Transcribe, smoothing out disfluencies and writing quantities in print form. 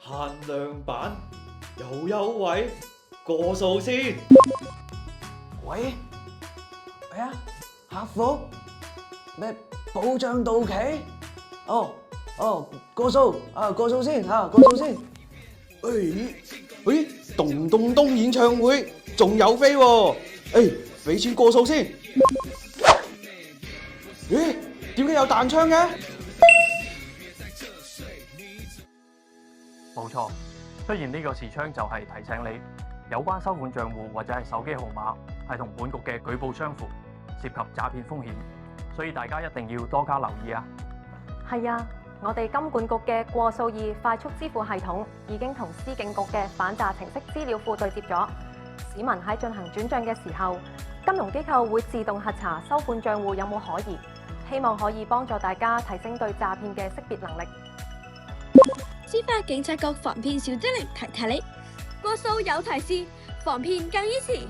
限量版有優惠，過數先。喂，係啊，客服咩保障到期？過數過數先過數先。咚咚咚演唱會仲有飛喎，俾錢過數先。點解有彈窗嘅？冇錯，出現呢個視窗就係提醒你，有關收款賬戶或者係手機號碼係同本局嘅舉報相符，涉及詐騙風險，所以大家一定要多加留意啊！係啊，我哋金管局嘅過數易快速支付系統已經同司警局嘅反詐程式資料庫對接咗，市民喺進行轉賬嘅時候，金融機構會自動核查收款賬戶有冇可疑，希望可以幫助大家提升對詐騙嘅識別能力。司法警察局防騙小精靈提提你，過數有提示，防騙更依時。